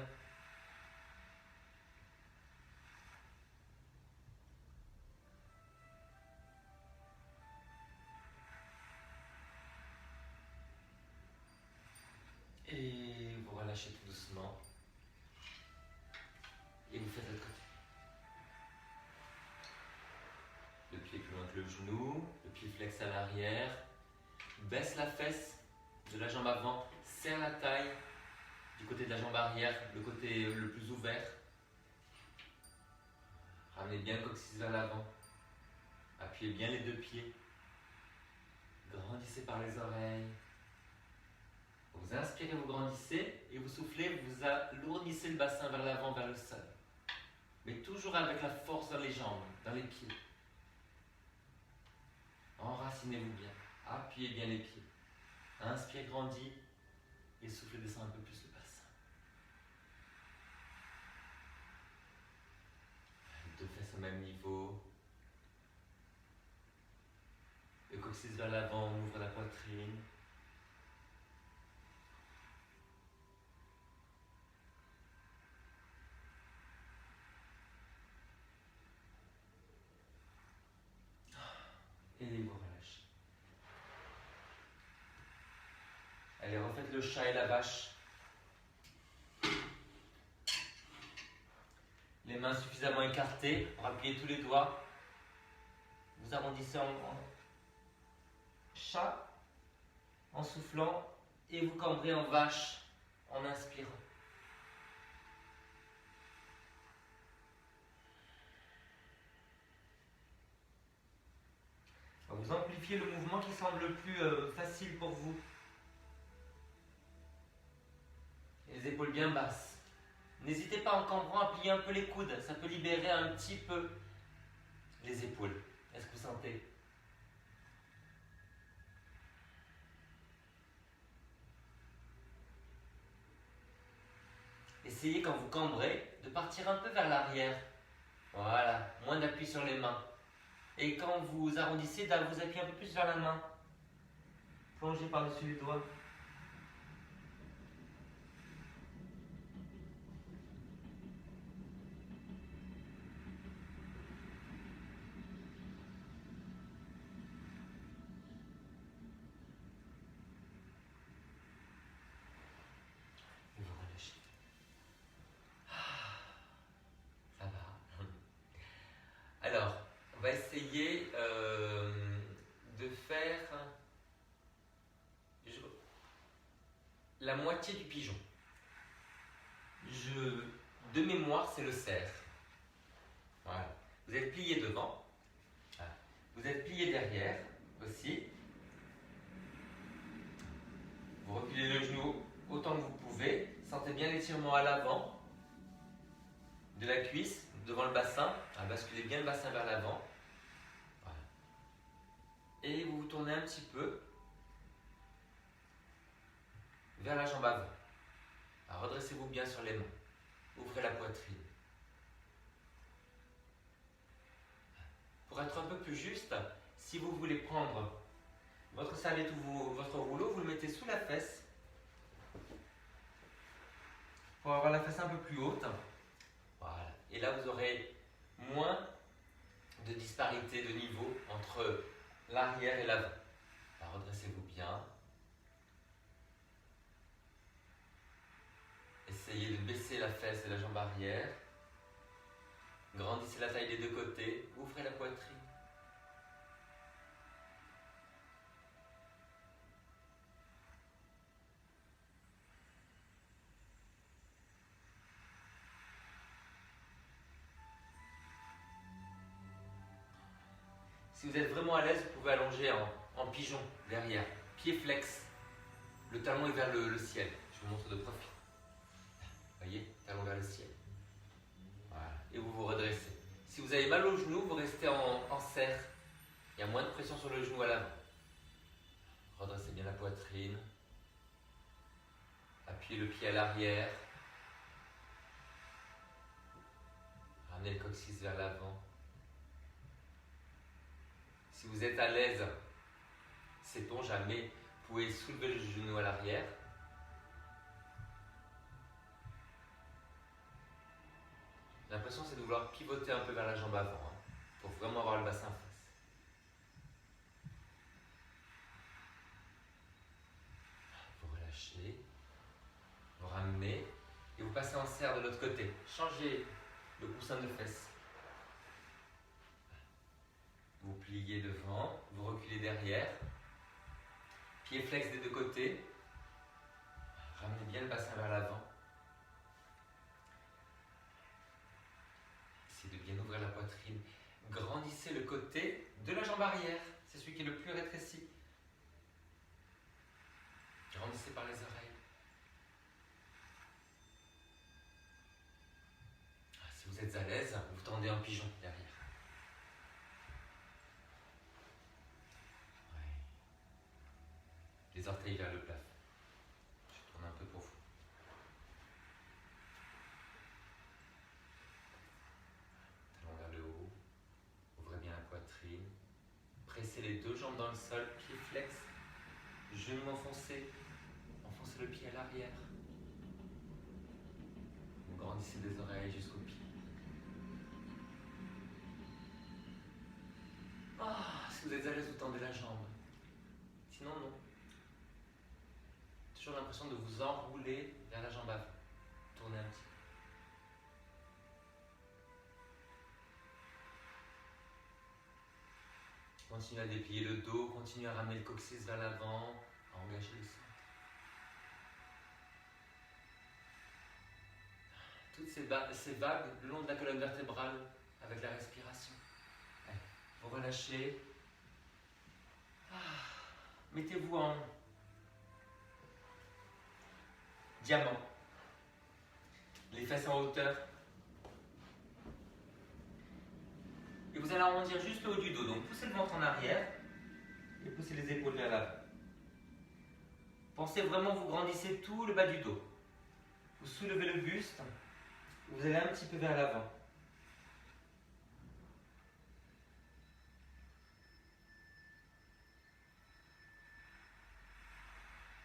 Et vous relâchez tout doucement. Et vous faites de l'autre côté. Le pied plus loin que le genou, le pied flex à l'arrière. Baisse la fesse de la jambe avant, serre la taille du côté de la jambe arrière, le côté le plus ouvert. Ramenez bien le coccyx vers l'avant. Appuyez bien les deux pieds. Grandissez par les oreilles. Vous inspirez, vous grandissez et vous soufflez, vous alourdissez le bassin vers l'avant, vers le sol. Mais toujours avec la force dans les jambes, dans les pieds. Enracinez-vous bien. Appuyez bien les pieds. Inspire, grandis et soufflez, descend un peu plus le bassin. Deux fesses au même niveau. Le coccyx vers l'avant, on ouvre la poitrine. Et vous relâchez. Allez, refaites le chat et la vache. Les mains suffisamment écartées, rappuyez tous les doigts. Vous arrondissez en chat en soufflant et vous cambrez en vache en inspirant. Vous amplifiez le mouvement qui semble le plus facile pour vous. Les épaules bien basses. N'hésitez pas en cambrant à plier un peu les coudes, ça peut libérer un petit peu les épaules. Est-ce que vous sentez? Essayez quand vous cambrez de partir un peu vers l'arrière. Voilà, moins d'appui sur les mains. Et quand vous arrondissez, vous appuyez un peu plus vers la main. Plongez par-dessus les doigts. Et vous relâchez. Ça va. Alors, on va essayer de faire la moitié du pigeon. De mémoire, c'est le cerf. Voilà. Vous êtes plié devant. Voilà. Vous êtes plié derrière aussi. Vous reculez le genou autant que vous pouvez. Sentez bien l'étirement à l'avant de la cuisse, devant le bassin. Basculez bien le bassin vers l'avant. Voilà. Et vous vous tournez un petit peu vers la jambe avant. Alors, redressez-vous bien sur les mains. Ouvrez la poitrine. Pour être un peu plus juste, si vous voulez prendre votre serviette ou votre rouleau, vous le mettez sous la fesse pour avoir la fesse un peu plus haute. Voilà. Et là, vous aurez moins de disparité de niveau entre l'arrière et l'avant. Redressez-vous bien. Essayez de baisser la fesse et la jambe arrière. Grandissez la taille des deux côtés. Ouvrez la poitrine. Si vous êtes vraiment à l'aise, vous pouvez allonger en pigeon derrière. Pied flex. Le talon est vers le ciel. Je vous montre de profil. Voyez, talon vers le ciel. Voilà. Et vous vous redressez. Si vous avez mal au genou, vous restez en serre. Il y a moins de pression sur le genou à l'avant. Redressez bien la poitrine. Appuyez le pied à l'arrière. Ramenez le coccyx vers l'avant. Si vous êtes à l'aise, sait-on jamais, vous pouvez soulever le genou à l'arrière. L'impression c'est de vouloir pivoter un peu vers la jambe avant, pour vraiment avoir le bassin face. Vous relâchez, vous ramenez et vous passez en serre de l'autre côté. Changez le coussin de fesses. Vous pliez devant, vous reculez derrière. Pied flex des deux côtés. Ramenez bien le bassin vers l'avant. Essayez de bien ouvrir la poitrine. Grandissez le côté de la jambe arrière. C'est celui qui est le plus rétréci. Grandissez par les oreilles. Si vous êtes à l'aise, vous tendez un pigeon derrière. Les orteils vers le plafond. Je tourne un peu pour vous. Talon vers le haut. Ouvrez bien la poitrine. Pressez les deux jambes dans le sol. Pied flex. Genou enfoncé. Enfoncez le pied à l'arrière. Vous grandissez des oreilles jusqu'au pied. Si vous êtes à l'aise, vous tendez la jambe. Sinon, non. Toujours l'impression de vous enrouler vers la jambe avant. Tournez un petit peu. Continuez à déplier le dos, continuez à ramener le coccyx vers l'avant, à engager le centre. Toutes ces vagues le long de la colonne vertébrale avec la respiration. Allez, vous relâchez. Mettez-vous en diamant. Les fesses en hauteur. Et vous allez arrondir juste le haut du dos. Donc poussez le ventre en arrière et poussez les épaules vers l'avant. Pensez vraiment, vous grandissez tout le bas du dos. Vous soulevez le buste, vous allez un petit peu vers l'avant.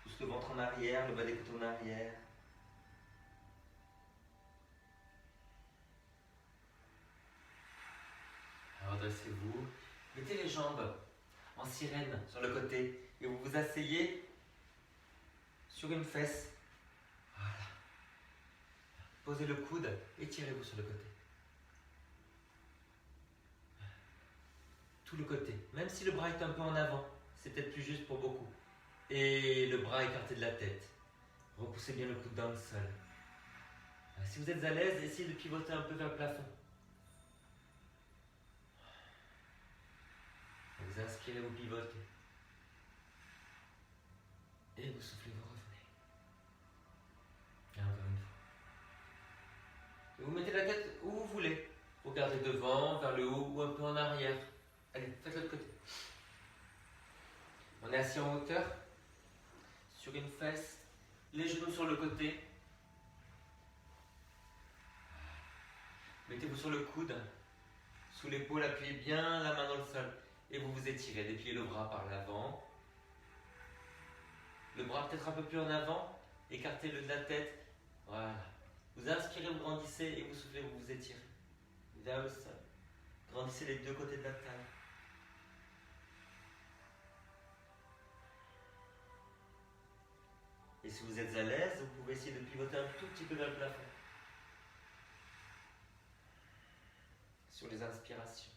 Pousse le ventre en arrière, le bas des côtés en arrière. Redressez-vous. Mettez les jambes en sirène sur le côté et vous vous asseyez sur une fesse. Voilà. Posez le coude, étirez-vous sur le côté. Tout le côté. Même si le bras est un peu en avant, c'est peut-être plus juste pour beaucoup. Et le bras écarté de la tête. Repoussez bien le coude dans le sol. Si vous êtes à l'aise, essayez de pivoter un peu vers le plafond. Vous inspirez, vous pivotez. Et vous soufflez, vous revenez. Et encore une fois. Et vous mettez la tête où vous voulez. Vous regardez devant, vers le haut ou un peu en arrière. Allez, faites l'autre côté. On est assis en hauteur, sur une fesse, les genoux sur le côté. Mettez-vous sur le coude, sous l'épaule, appuyez bien la main dans le sol. Et vous vous étirez, dépliez le bras par l'avant. Le bras peut-être un peu plus en avant, écartez-le de la tête. Voilà. Vous inspirez, vous grandissez et vous soufflez, vous vous étirez. Vers le sol. Grandissez les deux côtés de la taille. Et si vous êtes à l'aise, vous pouvez essayer de pivoter un tout petit peu vers le plafond. Sur les inspirations.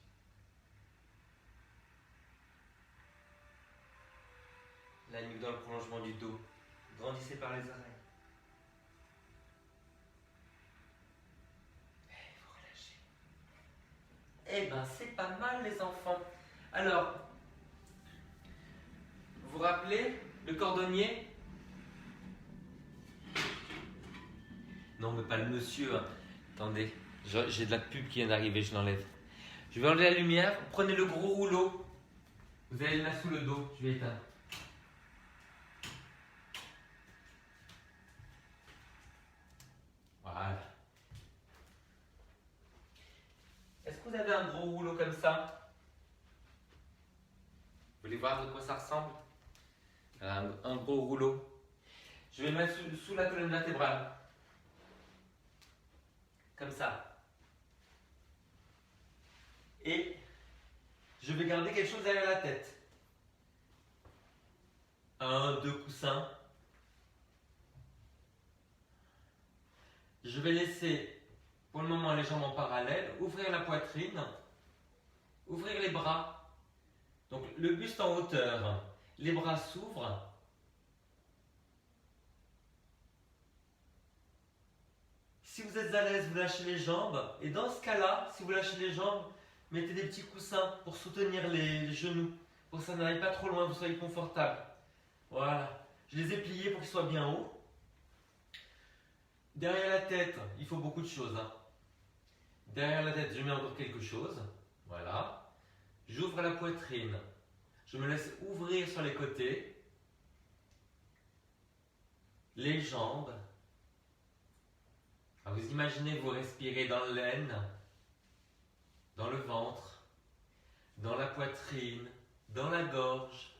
La nuque dans le prolongement du dos. Grandissez par les oreilles. Et vous relâchez. Eh ben, c'est pas mal les enfants. Alors, vous vous rappelez le cordonnier? Non, mais pas le monsieur. Hein. Attendez, j'ai de la pub qui vient d'arriver, je l'enlève. Je vais enlever la lumière. Prenez le gros rouleau. Vous allez là sous le dos. Je vais éteindre. Voilà. Est-ce que vous avez un gros rouleau comme ça? Vous voulez voir de quoi ça ressemble? Un gros rouleau. Je vais le mettre sous la colonne vertébrale. Comme ça. Et je vais garder quelque chose derrière la tête. 1, 2 coussins. Je vais laisser pour le moment les jambes en parallèle, ouvrir la poitrine, ouvrir les bras. Donc le buste en hauteur, les bras s'ouvrent. Si vous êtes à l'aise, vous lâchez les jambes. Et dans ce cas-là, si vous lâchez les jambes, mettez des petits coussins pour soutenir les genoux, pour que ça n'aille pas trop loin, vous soyez confortable. Voilà. Je les ai pliés pour qu'ils soient bien hauts. Derrière la tête, il faut beaucoup de choses. Hein. Derrière la tête, je mets encore quelque chose. Voilà. J'ouvre la poitrine. Je me laisse ouvrir sur les côtés. Les jambes. Alors vous imaginez, vous respirez dans l'aine, dans le ventre, dans la poitrine, dans la gorge,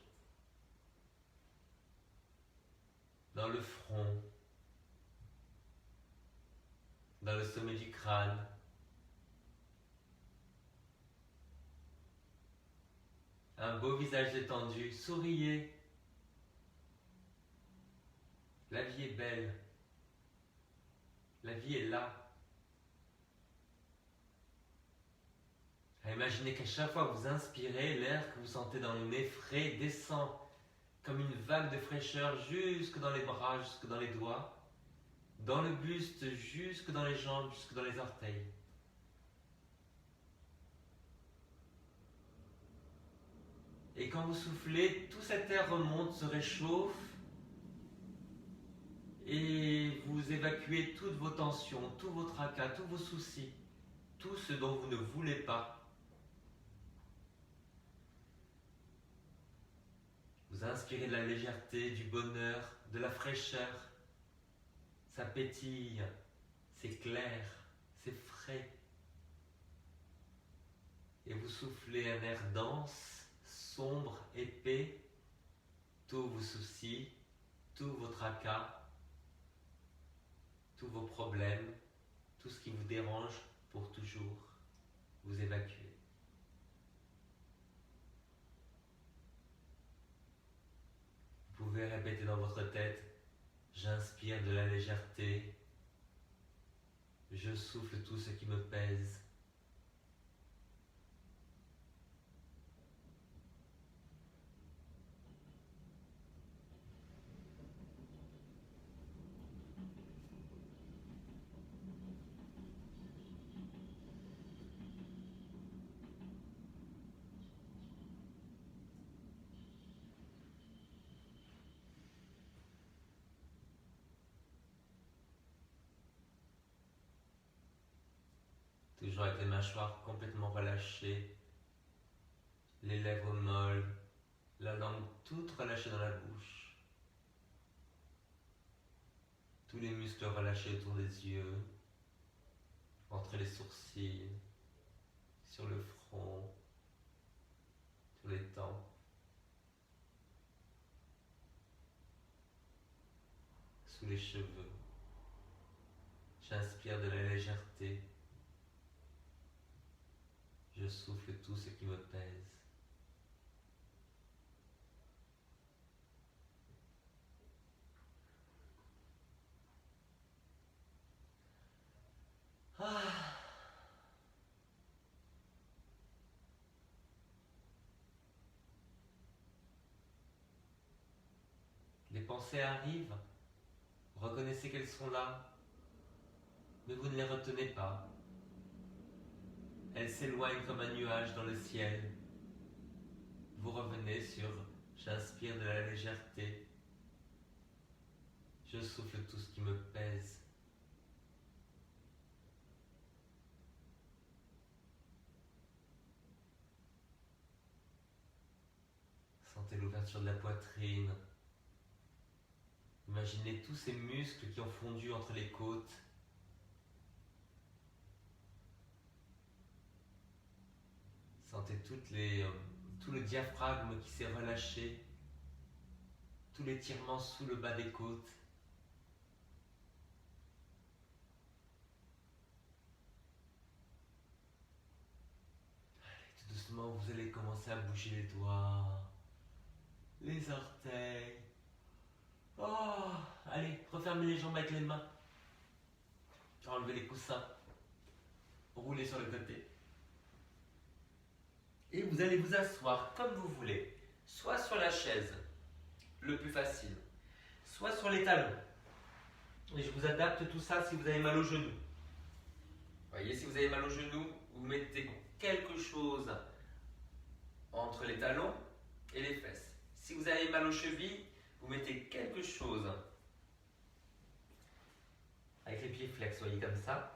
dans le front, dans le sommet du crâne. Un beau visage détendu, souriez. La vie est belle. La vie est là. Imaginez qu'à chaque fois que vous inspirez, l'air que vous sentez dans le nez frais descend comme une vague de fraîcheur jusque dans les bras, jusque dans les doigts, dans le buste, jusque dans les jambes, jusque dans les orteils. Et quand vous soufflez, tout cet air remonte, se réchauffe et vous évacuez toutes vos tensions, tous vos tracas, tous vos soucis, tout ce dont vous ne voulez pas. Vous inspirez de la légèreté, du bonheur, de la fraîcheur. Ça pétille, c'est clair, c'est frais. Et vous soufflez un air dense, sombre, épais, tous vos soucis, tous vos tracas, tous vos problèmes, tout ce qui vous dérange pour toujours, vous évacuez. Vous pouvez répéter dans votre tête, j'inspire de la légèreté, je souffle tout ce qui me pèse. Toujours avec les mâchoires complètement relâchées, les lèvres molles, la langue toute relâchée dans la bouche, tous les muscles relâchés autour des yeux, entre les sourcils, sur le front, sur les tempes. Sous les cheveux. J'inspire de la légèreté. Je souffle tout ce qui me pèse. Ah. Les pensées arrivent, reconnaissez qu'elles sont là, mais vous ne les retenez pas. Elles s'éloignent comme un nuage dans le ciel. Vous revenez sur « J'inspire de la légèreté. Je souffle tout ce qui me pèse. » Sentez l'ouverture de la poitrine. Imaginez tous ces muscles qui ont fondu entre les côtes. Sentez tout le diaphragme qui s'est relâché, tout l'étirement sous le bas des côtes. Allez, tout doucement, vous allez commencer à bouger les doigts, les orteils. Oh, allez, refermez les jambes avec les mains. Enlevez les coussins. Roulez sur le côté. Et vous allez vous asseoir comme vous voulez, soit sur la chaise, le plus facile, soit sur les talons. Et je vous adapte tout ça si vous avez mal au genou. Voyez, si vous avez mal au genou, vous mettez quelque chose entre les talons et les fesses. Si vous avez mal aux chevilles, vous mettez quelque chose avec les pieds flex, voyez, comme ça.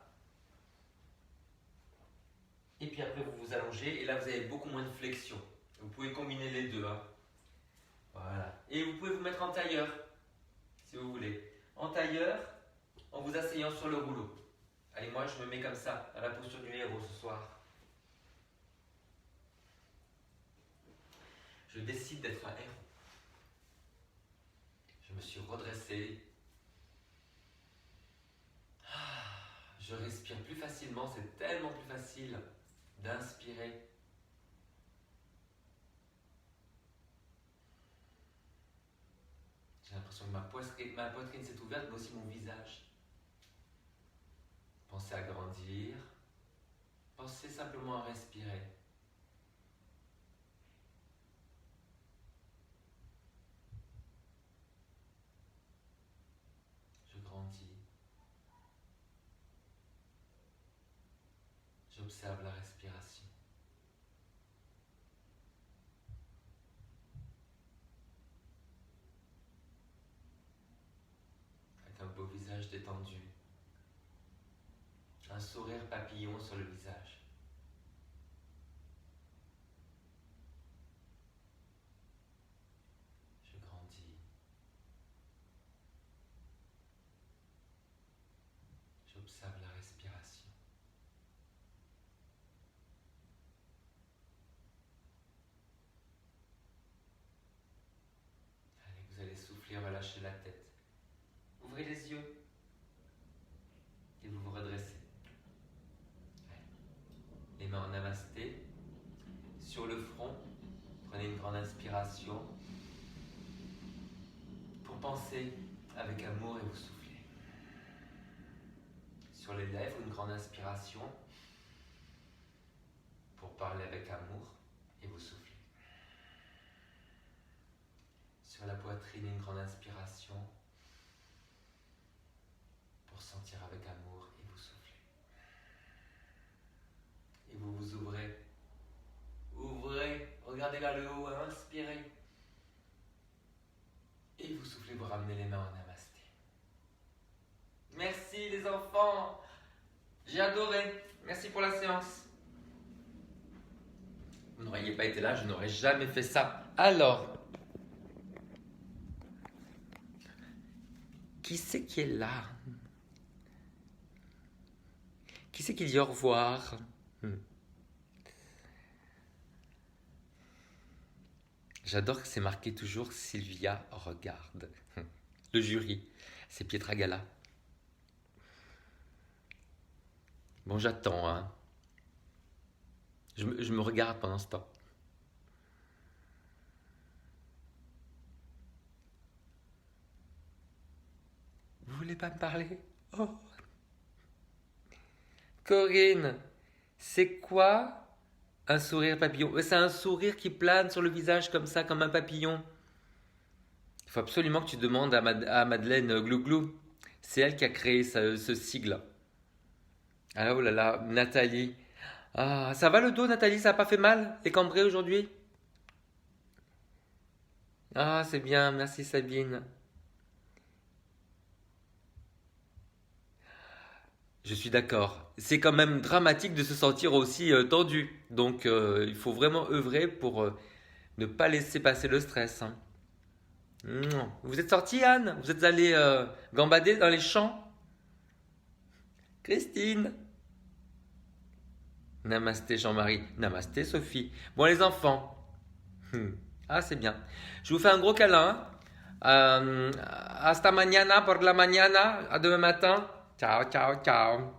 Et puis après, vous vous allongez et là, vous avez beaucoup moins de flexion. Vous pouvez combiner les deux. Hein. Voilà. Et vous pouvez vous mettre en tailleur, si vous voulez. En tailleur, en vous asseyant sur le rouleau. Allez, moi, je me mets comme ça, à la posture du héros ce soir. Je décide d'être un héros. Je me suis redressé. Je respire plus facilement, c'est tellement plus facile d'inspirer. J'ai l'impression que ma poitrine s'est ouverte, mais aussi mon visage. Pensez à grandir. Pensez simplement à respirer. Je grandis. J'observe la respiration. Avec un beau visage détendu. Un sourire papillon sur le visage. Je grandis. J'observe la respiration. Allez, vous allez souffler, relâcher la tête. Ouvrez les yeux et vous vous redressez. Allez. Les mains en namasté. Sur le front, prenez une grande inspiration pour penser avec amour et vous soufflez. Sur les lèvres, une grande inspiration pour parler avec amour et vous soufflez. Sur la poitrine, une grande inspiration pour sentir avec amour et vous soufflez. Et vous vous ouvrez. Ouvrez, regardez vers le haut, inspirez. Et vous soufflez, vous ramenez les mains en namasté. Merci les enfants, j'ai adoré. Merci pour la séance. Vous n'auriez pas été là, je n'aurais jamais fait ça. Alors, qui c'est qui est là? Qui c'est qui dit au revoir? J'adore que c'est marqué toujours Sylvia regarde. Le jury, c'est Pietra Gala. Bon, j'attends, hein. Je me regarde pendant ce temps. Vous voulez pas me parler? Oh. Corinne, c'est quoi un sourire papillon? C'est un sourire qui plane sur le visage comme ça, comme un papillon. Il faut absolument que tu demandes à Madeleine Glouglou. C'est elle qui a créé ce sigle. Ah oh là là, Nathalie. Ah, ça va le dos, Nathalie? Ça n'a pas fait mal, les cambrés aujourd'hui? Ah, c'est bien, merci Sabine. Je suis d'accord. C'est quand même dramatique de se sentir aussi tendu. Donc, il faut vraiment œuvrer pour ne pas laisser passer le stress, hein. Vous êtes sorti, Anne? Vous êtes allé gambader dans les champs? Christine? Namasté Jean-Marie. Namasté Sophie. Bon, les enfants. Ah, c'est bien. Je vous fais un gros câlin. Hasta mañana por la mañana. À demain matin. Ciao, ciao, ciao.